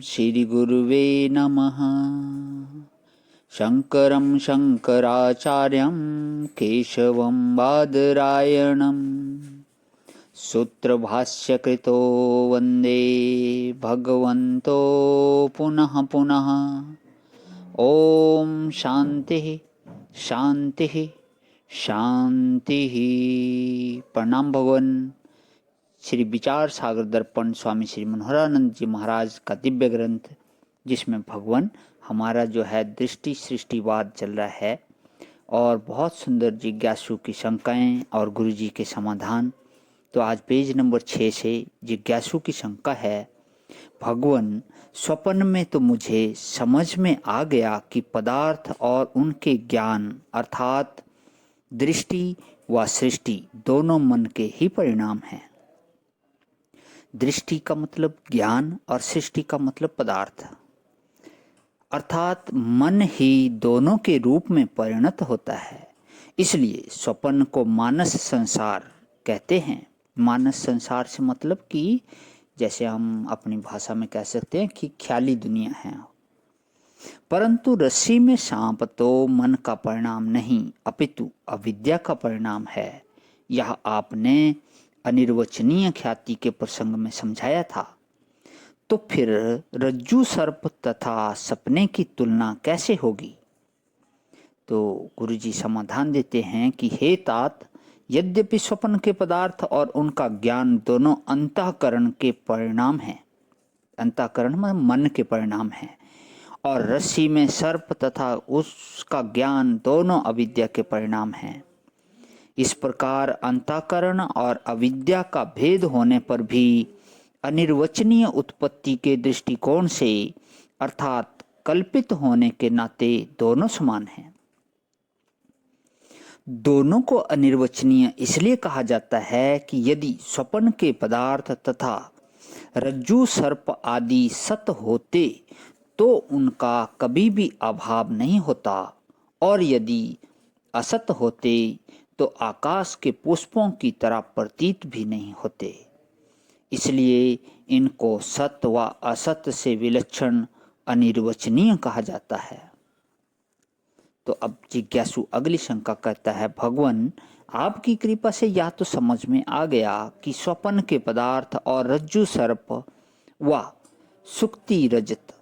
श्रीगुरुवे नमः। शङ्करं शङ्कराचार्यं केशवं बादरायणं सूत्रभाष्यकृतो वन्दे भगवन्तो पुनः पुनः। ओम शांति शांति शांति। प्रणाम भगवान। श्री विचार सागर दर्पण स्वामी श्री मनोहरानंद जी महाराज का दिव्य ग्रंथ, जिसमें भगवान हमारा जो है दृष्टि सृष्टिवाद चल रहा है और बहुत सुंदर जिज्ञासु की शंकाएं और गुरु जी के समाधान। तो आज पेज नंबर 6 से जिज्ञासु की शंका है, भगवान स्वप्न में तो मुझे समझ में आ गया कि पदार्थ और उनके ज्ञान अर्थात दृष्टि व सृष्टि दोनों मन के ही परिणाम हैं। दृष्टि का मतलब ज्ञान और सृष्टि का मतलब पदार्थ, अर्थात मन ही दोनों के रूप में परिणत होता है। इसलिए स्वप्न को मानस संसार कहते हैं। मानस संसार से मतलब कि जैसे हम अपनी भाषा में कह सकते हैं कि ख्याली दुनिया है। परंतु रस्सी में सांप तो मन का परिणाम नहीं अपितु अविद्या का परिणाम है। यह आपने अनिर्वचनीय ख्याति के प्रसंग में समझाया था। तो फिर रज्जु सर्प तथा सपने की तुलना कैसे होगी? तो गुरुजी समाधान देते हैं कि हे तात, यद्यपि स्वप्न के पदार्थ और उनका ज्ञान दोनों अंतःकरण के परिणाम हैं, अंतःकरण में मन के परिणाम हैं, और रस्सी में सर्प तथा उसका ज्ञान दोनों अविद्या के परिणाम हैं। इस प्रकार अंतःकरण और अविद्या का भेद होने पर भी अनिर्वचनीय उत्पत्ति के दृष्टिकोण से अर्थात कल्पित होने के नाते दोनों समान हैं। दोनों को अनिर्वचनीय इसलिए कहा जाता है कि यदि स्वप्न के पदार्थ तथा रज्जु सर्प आदि सत होते तो उनका कभी भी अभाव नहीं होता, और यदि असत होते तो आकाश के पुष्पों की तरह प्रतीत भी नहीं होते। इसलिए इनको सत व असत से विलक्षण अनिर्वचनीय कहा जाता है। तो अब जिज्ञासु अगली शंका करता है, भगवान आपकी कृपा से यह तो समझ में आ गया कि स्वप्न के पदार्थ और रज्जु सर्प व सुक्ति रजत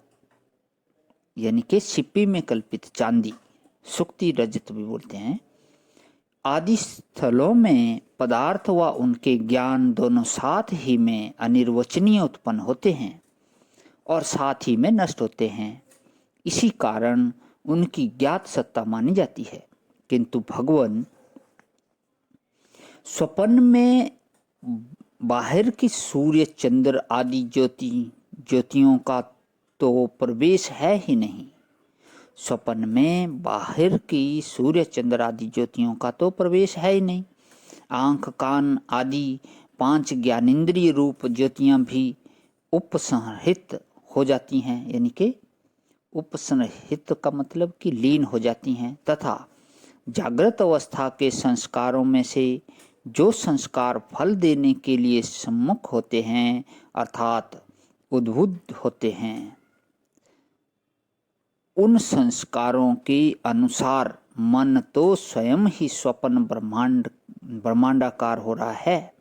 यानी कि सिप्पी में कल्पित चांदी, सुक्ति रजत भी बोलते हैं, आदि स्थलों में पदार्थ व उनके ज्ञान दोनों साथ ही में अनिर्वचनीय उत्पन्न होते हैं और साथ ही में नष्ट होते हैं। इसी कारण उनकी ज्ञात सत्ता मानी जाती है। किंतु भगवान स्वप्न में बाहर की सूर्य चंद्र आदि ज्योतियों का तो प्रवेश है ही नहीं। स्वप्न में बाहर की सूर्य चंद्र आदि ज्योतियों का तो प्रवेश है ही नहीं। आंख कान आदि 5 ज्ञानेंद्रिय रूप ज्योतियां भी उपसंहरित हो जाती हैं, यानी कि उपसंहरित का मतलब कि लीन हो जाती हैं, तथा जागृत अवस्था के संस्कारों में से जो संस्कार फल देने के लिए सम्मुख होते हैं अर्थात उद्बुद्ध होते हैं, उन संस्कारों के अनुसार मन तो स्वयं ही स्वप्न ब्रह्मांडाकार हो रहा है।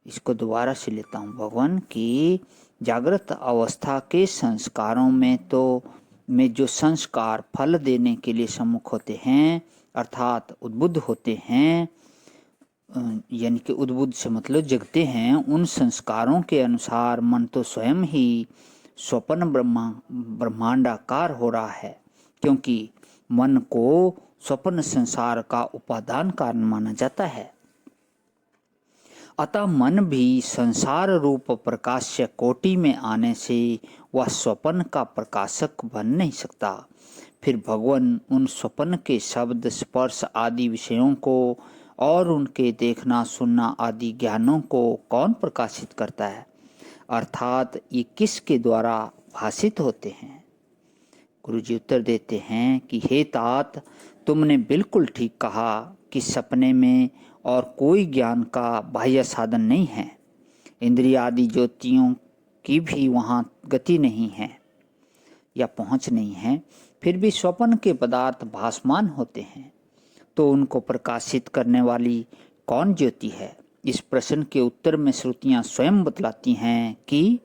इसको दोबारा से लेता हूँ भगवान की जागृत अवस्था के संस्कारों में जो संस्कार फल देने के लिए सम्मुख होते हैं अर्थात उद्बुद्ध होते हैं, यानी कि उद्बुद्ध से मतलब जगते हैं, उन संस्कारों के अनुसार मन तो स्वयं ही स्वप्न ब्रह्मांडाकार हो रहा है, क्योंकि मन को स्वप्न संसार का उपादान कारण माना जाता है। अतः मन भी संसार रूप प्रकाश्य कोटि में आने से वह स्वप्न का प्रकाशक बन नहीं सकता। फिर भगवान उन स्वप्न के शब्द स्पर्श आदि विषयों को और उनके देखना सुनना आदि ज्ञानों को कौन प्रकाशित करता है, अर्थात ये किसके द्वारा भाषित होते हैं? गुरुजी उत्तर देते हैं कि हे तात, तुमने बिल्कुल ठीक कहा कि सपने में और कोई ज्ञान का बाह्य साधन नहीं है। इंद्रिय आदि ज्योतियों की भी वहाँ गति नहीं है या पहुँच नहीं है, फिर भी स्वप्न के पदार्थ भासमान होते हैं, तो उनको प्रकाशित करने वाली कौन ज्योति है? इस प्रश्न के उत्तर में श्रुतियाँ स्वयं बतलाती हैं कि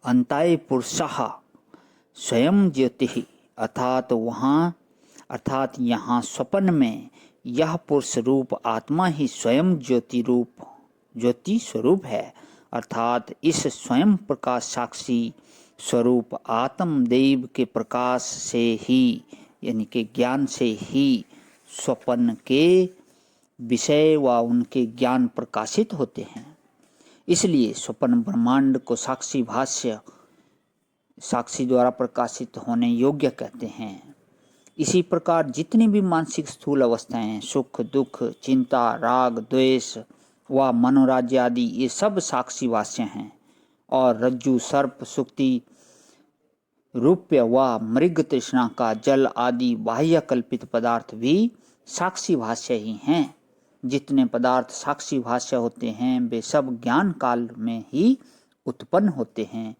अंताय पुरुषः स्वयं ज्योति, अर्थात यहाँ स्वप्न में यह पुरुष रूप आत्मा ही स्वयं ज्योति स्वरूप है। अर्थात इस स्वयं प्रकाश साक्षी स्वरूप आत्मदेव के प्रकाश से ही, यानी कि ज्ञान से ही स्वप्न के विषय व उनके ज्ञान प्रकाशित होते हैं। इसलिए स्वप्न ब्रह्मांड को साक्षी द्वारा प्रकाशित होने योग्य कहते हैं। इसी प्रकार जितनी भी मानसिक स्थूल अवस्थाएं, सुख दुख, चिंता, राग, द्वेष व मनोराज्य आदि, ये सब साक्षी भाष्य हैं। और रज्जु, सर्प, सुक्ति, रूप्य व मृग तृष्णा का जल आदि बाह्य कल्पित पदार्थ भी साक्षी भाष्य ही हैं। जितने पदार्थ साक्षी भाष्य होते हैं वे सब ज्ञान काल में ही उत्पन्न होते हैं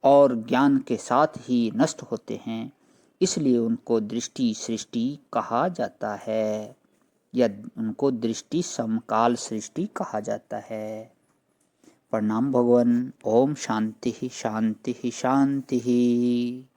और ज्ञान के साथ ही नष्ट होते हैं। इसलिए उनको दृष्टि सृष्टि कहा जाता है, या उनको दृष्टि समकाल सृष्टि कहा जाता है। प्रणाम भगवान। ओम शांति शांति शांति।